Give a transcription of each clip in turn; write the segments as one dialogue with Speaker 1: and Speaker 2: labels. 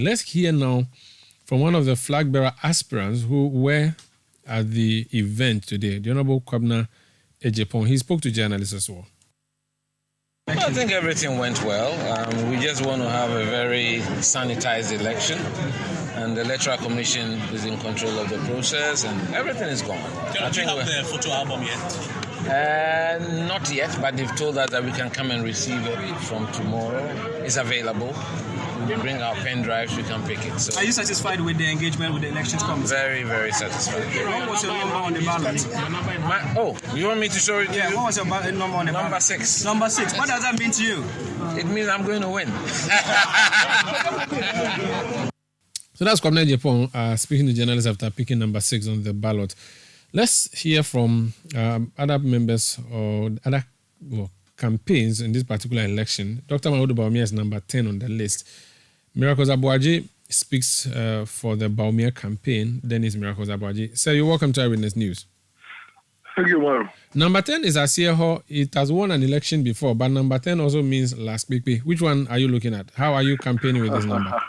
Speaker 1: Let's hear now from one of the Flagbearer aspirants who were at the event today, the Honorable Kwabena Agyepong. He spoke to journalists as well.
Speaker 2: I think everything went well. We just want to have a very sanitized election, and the Electoral Commission is in control of the process, and everything is gone.
Speaker 3: Do you have the photo album yet?
Speaker 2: Not yet, but they've told us that we can come and receive it from tomorrow. It's available. We bring our pen drives, we can pick it. So,
Speaker 3: are you satisfied with the engagement with the elections committee?
Speaker 2: Very, very satisfied.
Speaker 3: What was your number on the ballot?
Speaker 2: You want me to show it to you?
Speaker 3: What was your number on the ballot?
Speaker 2: Number 6.
Speaker 3: Number 6. What does that mean to you?
Speaker 2: It means I'm going to win.
Speaker 1: So that's Kwabena Agyepong speaking to journalists after picking number 6 on the ballot. Let's hear from other members or other campaigns in this particular election. Dr. Bawumia is number 10 on the list. Miracles Aboagye speaks for the Bawumia campaign. Then is Miracles Aboagye. Sir, you're welcome to Eyewitness News.
Speaker 4: Thank you, ma'am.
Speaker 1: Number 10 is Asieho. It has won an election before, but number 10 also means last pipi. Which one are you looking at? How are you campaigning with this number?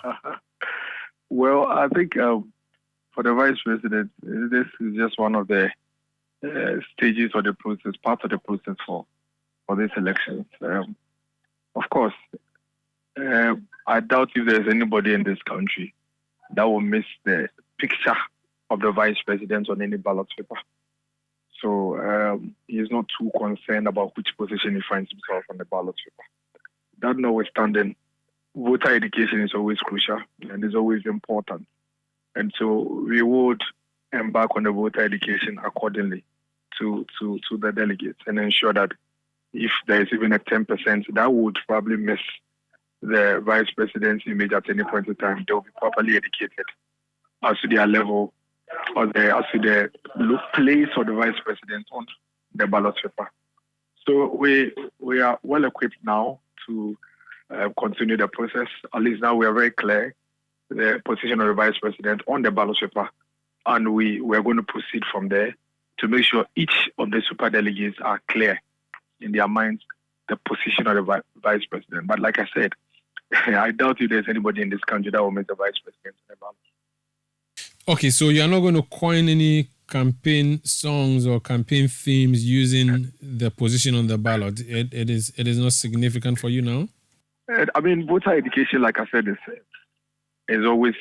Speaker 4: Well, I think for the vice president, this is just one of the stages of the process, part of the process for this election. Of course, I doubt if there's anybody in this country that will miss the picture of the vice president on any ballot paper. So he is not too concerned about which position he finds himself on the ballot paper. That notwithstanding, voter education is always crucial and is always important. And so we would embark on the voter education accordingly to the delegates and ensure that if there is even a 10%, that would probably miss the vice president's image at any point in time. They will be properly educated as to their level or as to the place of the vice president on the ballot paper. So we are well equipped now to continue the process. At least now we are very clear the position of the vice president on the ballot paper, and we are going to proceed from there to make sure each of the super delegates are clear in their minds the position of the vice president. But like I said, I doubt if there's anybody in this country that will make the vice president on the ballot.
Speaker 1: Okay, so you're not going to coin any campaign songs or campaign themes using the position on the ballot. It is not significant for you now?
Speaker 4: I mean, voter education, like I said, is always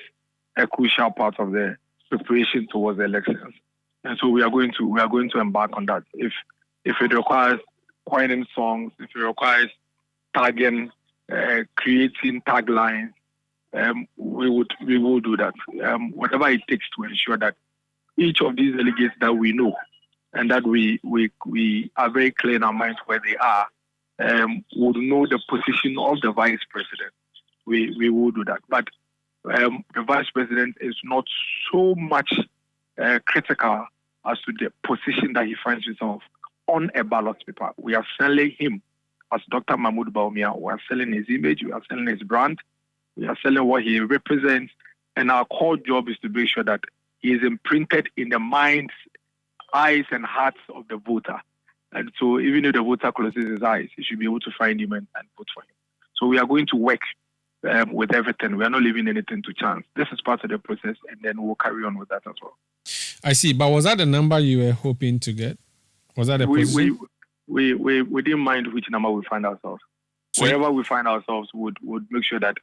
Speaker 4: a crucial part of the preparation towards the elections. And so we are going to embark on that. If it requires coining songs, if it requires tagging, creating taglines, we will do that. Whatever it takes to ensure that each of these delegates that we know and that we are very clear in our minds where they are, would know the position of the vice president. We will do that. But the vice president is not so much critical as to the position that he finds himself on a ballot paper. We are selling him as Dr. Bawumia. We are selling his image. We are selling his brand. We are selling what he represents. And our core job is to make sure that he is imprinted in the minds, eyes, and hearts of the voter. And so even if the voter closes his eyes, he should be able to find him and vote for him. So we are going to work with everything. We are not leaving anything to chance. This is part of the process, and then we'll carry on with that as well.
Speaker 1: I see. But was that the number you were hoping to get? Was that a position?
Speaker 4: We didn't mind which number we find ourselves. So wherever we find ourselves, would make sure that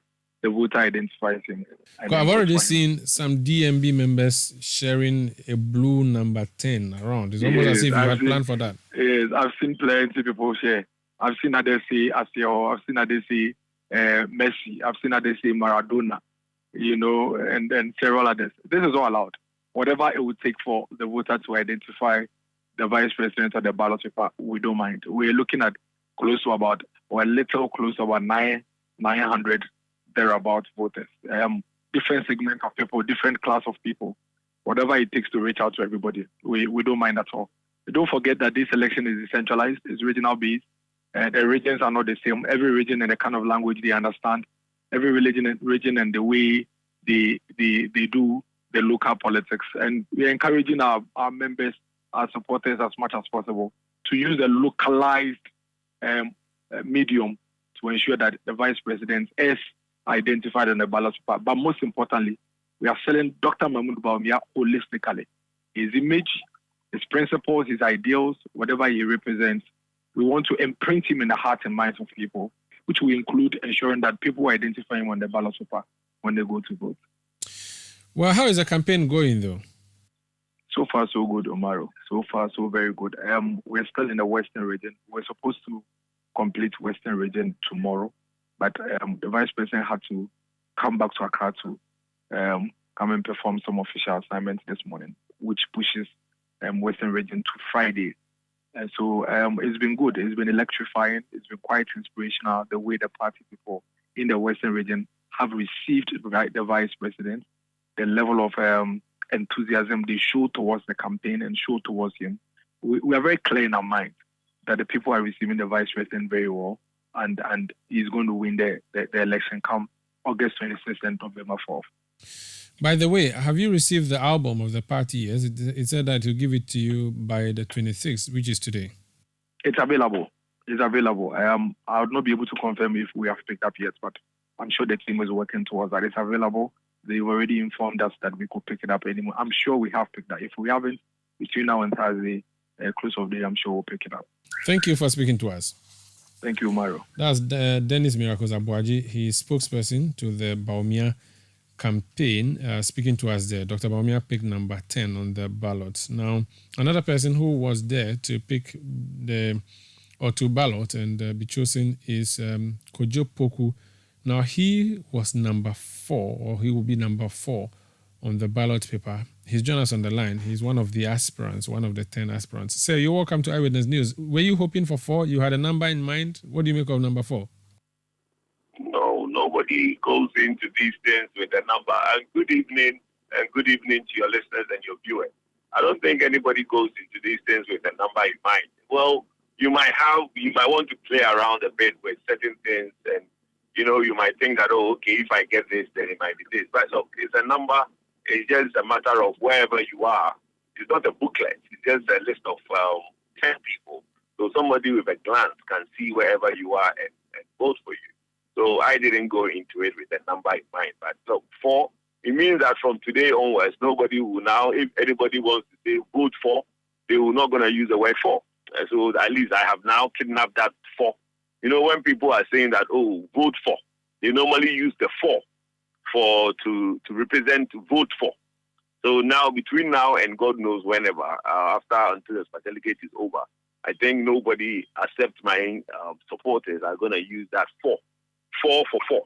Speaker 4: the voter identifies him.
Speaker 1: I've already seen some DMB members sharing a blue number 10 around. It's almost as if you had planned for that.
Speaker 4: Yes, I've seen plenty of people share. I've seen others say Asio, I've seen others say Messi, I've seen others say Maradona, and then several others. This is all allowed. Whatever it would take for the voter to identify the vice president of the ballot paper, we don't mind. We're looking at a little close to about 900 thereabout voters. Different segment of people, different class of people. Whatever it takes to reach out to everybody, we don't mind at all. Don't forget that this election is decentralized, it's regional based. The regions are not the same. Every region and the kind of language they understand. Every region and the way they do the local politics. And we're encouraging our members, our supporters as much as possible to use the localized medium to ensure that the vice president is identified on the ballot paper. But most importantly, we are selling Dr. Mahmoud Bawumia holistically. His image, his principles, his ideals, whatever he represents, we want to imprint him in the hearts and minds of people, which will include ensuring that people identify him on the ballot paper when they go to vote.
Speaker 1: Well, how is the campaign going, though?
Speaker 4: So far, so good, Omaro. So far, so very good. We're still in the Western region. We're supposed to complete Western region tomorrow, but the Vice President had to come back to Accra to come and perform some official assignments this morning, which pushes Western region to Friday. And so it's been good. It's been electrifying. It's been quite inspirational the way the party people in the Western region have received the Vice President, the level of enthusiasm they show towards the campaign and show towards him. We are very clear in our mind that the people are receiving the Vice President very well, and he's going to win the election come August 26th and November 4th.
Speaker 1: By the way, have you received the album of the party? Yes, it said that he'll give it to you by the 26th, which is today.
Speaker 4: It's available. It's available. I would not be able to confirm if we have picked up yet, but I'm sure the team is working towards that. It's available. They've already informed us that we could pick it up anymore. I'm sure we have picked that. If we haven't, between now and Thursday, close of day, I'm sure we'll pick it up.
Speaker 1: Thank you for speaking to us.
Speaker 4: Thank you, Mario.
Speaker 1: That's Dennis Miracles Aboagye. He is spokesperson to the Bawumia campaign, speaking to us there. Dr. Bawumia picked number 10 on the ballot. Now, another person who was there to pick to ballot and be chosen is Kojo Poku. Now, he was number 4, or he will be number 4 on the ballot paper. He's joined us on the line. He's one of the aspirants, one of the 10 aspirants. Sir, you're welcome to Eyewitness News. Were you hoping for 4? You had a number in mind. What do you make of number 4?
Speaker 5: No, nobody goes into these things with a number. And good evening to your listeners and your viewers. I don't think anybody goes into these things with a number in mind. Well, you might want to play around a bit with certain things, and you might think that, okay, if I get this, then it might be this. But look, it's a number. It's just a matter of wherever you are. It's not a booklet. It's just a list of 10 people. So somebody with a glance can see wherever you are and vote for you. So I didn't go into it with a number in mind. But look, 4, it means that from today onwards, nobody will now, if anybody wants to say vote for, they will not going to use the word 4. So at least I have now kidnapped that 4. When people are saying that, vote for, they normally use the 4 to represent to vote for. So now, between now and God knows whenever, until the delegate is over, I think nobody except my supporters are going to use that 4 for 4.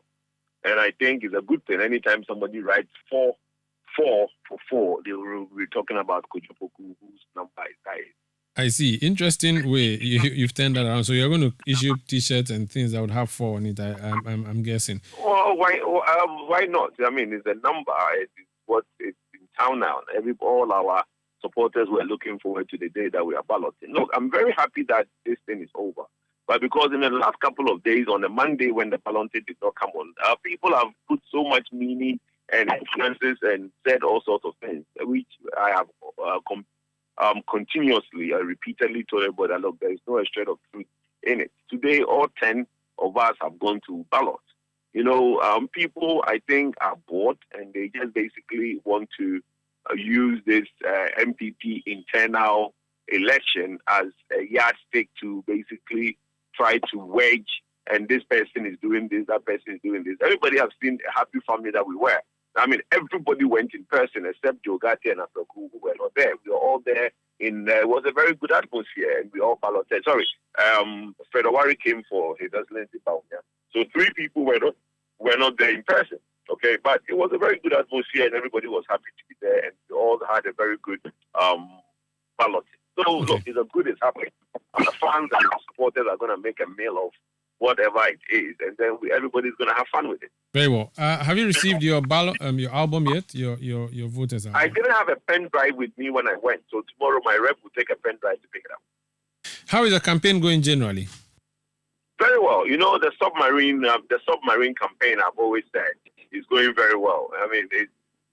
Speaker 5: And I think it's a good thing. Anytime somebody writes 4 for 4, they will be talking about Kojo Poku, whose number is high.
Speaker 1: I see. Interesting way you've turned that around. So you're going to issue T-shirts and things that would have 4 on it. I'm guessing.
Speaker 5: Well, why not? I mean, it's a number. It's in town now. All our supporters were looking forward to the day that we are balloting. Look, I'm very happy that this thing is over. But because in the last couple of days, on the Monday when the balloting did not come on, people have put so much meaning and influences and said all sorts of things, which I have continuously, repeatedly told everybody that, look, there is no shred of truth in it. Today, all 10 of us have gone to ballot. People, I think, are bored, and they just basically want to use this MPP internal election as a yardstick to basically try to wedge, and this person is doing this, that person is doing this. Everybody has seen a happy family that we were. I mean, everybody went in person except Jogati and Afroku, who were not there. We were all there. It was a very good atmosphere, and we all balloted. Sorry, Fedowari came for his excellency Bawumia. So 3 people were not there in person. Okay, but it was a very good atmosphere, and everybody was happy to be there, and we all had a very good balloting. So look, it's a good is happening. And the fans and the supporters are going to make a meal of whatever it is, and then everybody's going to have fun with it.
Speaker 1: Very well. Have you received your your album yet? Your voters album?
Speaker 5: I didn't have a pen drive with me when I went, so tomorrow my rep will take a pen drive to pick it up.
Speaker 1: How is the campaign going generally?
Speaker 5: Very well. The submarine campaign, I've always said, is going very well. I mean,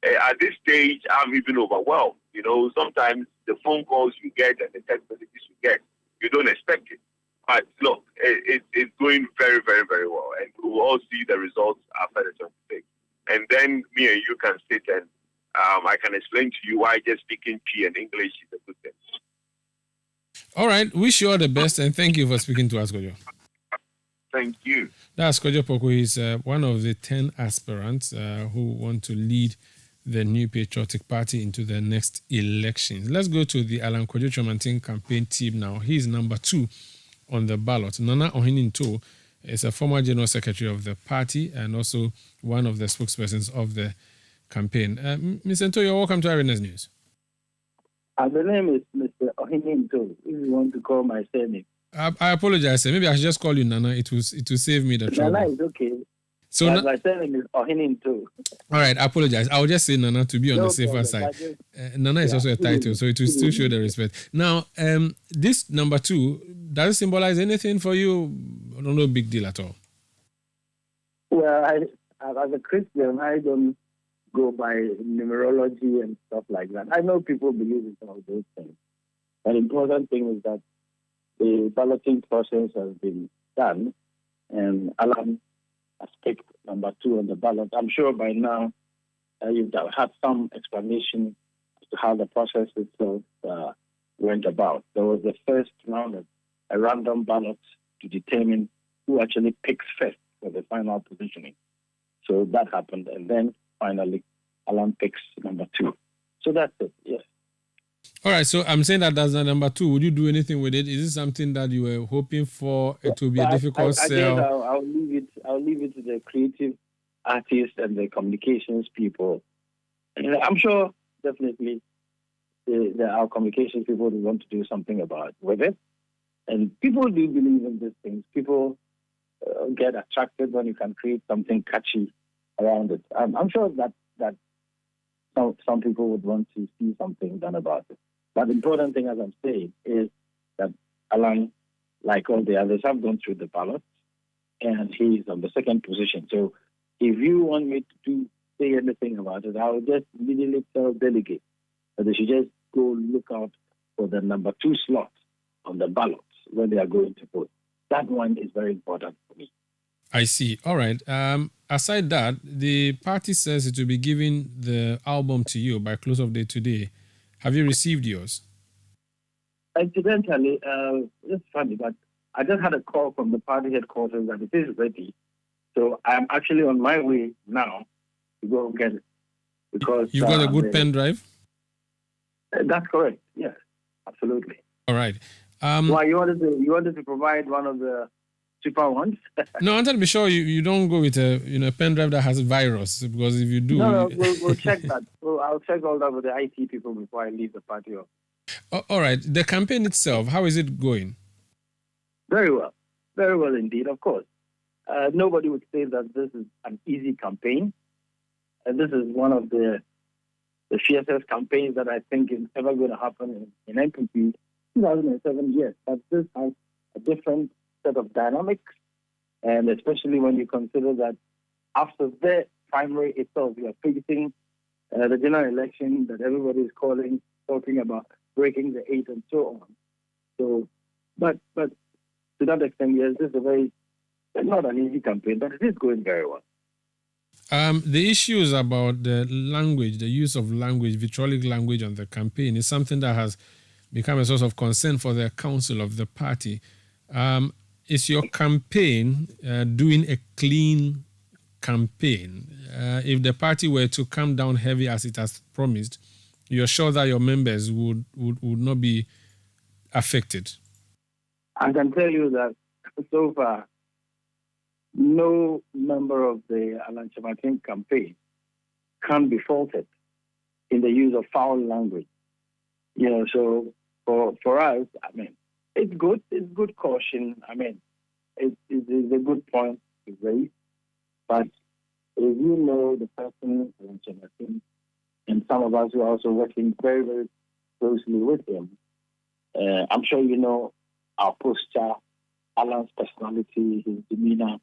Speaker 5: at this stage, I'm even overwhelmed. Sometimes the phone calls you get and the text messages you get, you don't expect it. But look, it's going very, very, very well. And we will all see the results after the 26th. And then me and you can sit and I can explain to you why just speaking P and English is a good thing.
Speaker 1: All right. Wish you all the best and thank you for speaking to us, Kojo.
Speaker 5: Thank you.
Speaker 1: That's Kojo Poku. He's one of the 10 aspirants who want to lead the New Patriotic Party into the next elections. Let's go to the Alan Kyerematen campaign team now. He's number 2 on the ballot. Nana Ohene Ntow is a former general secretary of the party and also one of the spokespersons of the campaign. Mr. Ntow, you're welcome to Eyewitness News.
Speaker 6: The name is Mr. Ohene Ntow, if you want to call my surname.
Speaker 1: I apologize, sir. Maybe I should just call you Nana. It will save me the trouble.
Speaker 6: Nana is okay. So my surname is Ohene Ntow.
Speaker 1: All right, I apologize. I'll just say Nana to be on the safer side. Nana is also a title, so it will still show the respect. Now, this number 2, does it symbolize anything for you? No big deal at all.
Speaker 6: Well, as a Christian, I don't go by numerology and stuff like that. I know people believe in some of those things. But the important thing is that the balloting process has been done, and Alan has picked number 2 on the ballot. I'm sure by now you've had some explanation as to how the process itself went about. There was the first round of a random ballot to determine who actually picks first for the final positioning. So that happened, and then finally Alan picks number 2. So that's it, yes.
Speaker 1: All right, so I'm saying that that's the number 2. Would you do anything with it? Is it something that you were hoping for? It will be a difficult sell.
Speaker 6: I'll leave it to the creative artists and the communications people. And I'm sure definitely our communications people want to do something about with it. And people do believe in these things. People get attracted when you can create something catchy around it. I'm sure that some people would want to see something done about it. But the important thing, as I'm saying, is that Alan, like all the others, have gone through the ballot, and he's on the second position. So if you want me to say anything about it, I will just immediately tell delegates that they should just go look out for the number 2 slot on the ballot when they are going to vote. That one is very important for me.
Speaker 1: I see. All right. Aside that, the party says it will be giving the album to you by close of day today. Have you received yours?
Speaker 6: Incidentally, it's funny, but I just had a call from the party headquarters that it is ready. So I'm actually on my way now to go get it. Because
Speaker 1: you've got a good pen drive?
Speaker 6: That's correct. Yes, absolutely.
Speaker 1: All right.
Speaker 6: Why you wanted to provide one of the cheaper ones?
Speaker 1: No, I wanted to be sure you don't go with a pen drive that has virus, because if you do,
Speaker 6: no, we'll check that. I'll check all that with the IT people before I leave the party.
Speaker 1: All right. The campaign itself, how is it going?
Speaker 6: Very well indeed. Of course, nobody would say that this is an easy campaign, and this is one of the fiercest campaigns that I think is ever going to happen in NPP 2007 years. But this has a different set of dynamics, and especially when you consider that after the primary itself, we are facing the general election that everybody is talking about breaking the 8 and so on. So, but to that extent, yes, this is not an easy campaign, but it is going very well.
Speaker 1: The issues about the language, the use of language, vitriolic language on the campaign is something that has become a source of concern for the council of the party. Is your campaign doing a clean campaign? If the party were to come down heavy as it has promised, you're sure that your members would not be affected?
Speaker 6: I can tell you that so far, no member of the Alan Kyerematen campaign can be faulted in the use of foul language. So for us, I mean, it's good. It's good caution. I mean, it is a good point to raise. But if you know the person, Alan Kyerematen, and some of us who are also working very, very closely with him, I'm sure you know our posture, Alan's personality, his demeanor,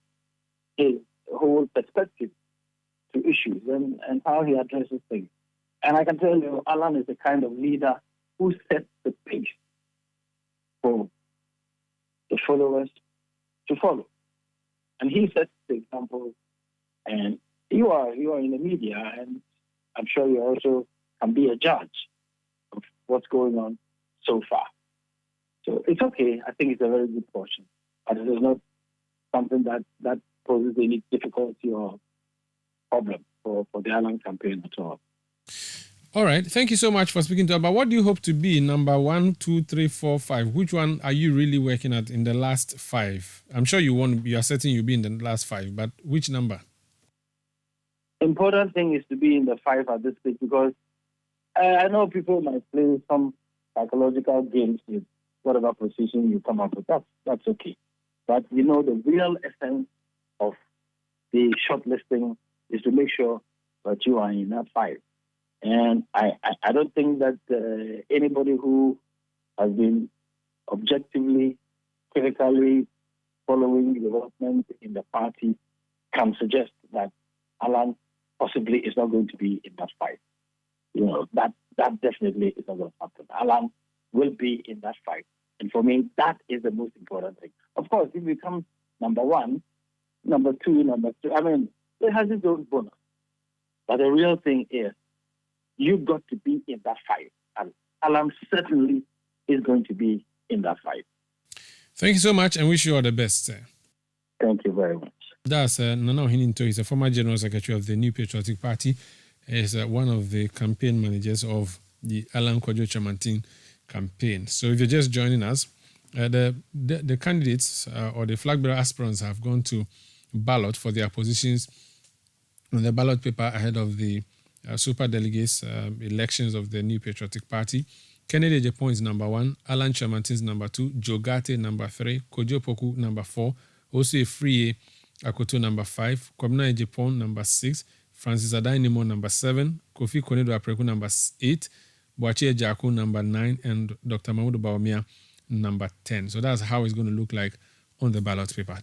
Speaker 6: his whole perspective to issues and how he addresses things. And I can tell you, Alan is the kind of leader who sets the pace for the followers to follow. And he sets the example, and you are in the media, and I'm sure you also can be a judge of what's going on so far. So it's okay. I think it's a very good portion, but it is not something that poses any difficulty or problem for the Alan campaign at all.
Speaker 1: All right. Thank you so much for speaking to us. But what do you hope to be number 1, 2, 3, 4, 5? Which one are you really working at in the last 5? I'm sure you are certain you'll be in the last 5, but which number?
Speaker 6: Important thing is to be in the 5 at this stage, because I know people might play some psychological games with whatever position you come up with. That's okay. But the real essence of the shortlisting is to make sure that you are in that 5. And I don't think that anybody who has been objectively, critically following development in the party can suggest that Alan possibly is not going to be in that 5. That definitely is not going to happen. Alan will be in that 5. And for me, that is the most important thing. Of course, if we come number 1, number 2, number 3, it has its own bonus. But the real thing is, you've got to be in that 5. And Alan certainly is going to be in that 5.
Speaker 1: Thank you so much and wish you all the best, sir.
Speaker 6: Thank you very much.
Speaker 1: That's Nana Ohene Ntow. He's a former General Secretary of the New Patriotic Party. He's one of the campaign managers of the Alan Kyerematen campaign. So if you're just joining us, the candidates or the Flagbearer aspirants have gone to ballot for their positions on the ballot paper ahead of the super delegates elections of the New Patriotic Party. Ohene Agyepong is number 1, Alan Kyerematen is number 2, Jogate number 3, Kojo Poku number 4, also Free Akoto number 5, Kwabena Agyepong number 6, Francis Adainimo number 7, Kofi Konedo Apreku number 8, Boakye Jaku number 9, and Dr. Bawumia number 10. So that's how it's going to look like on the ballot paper.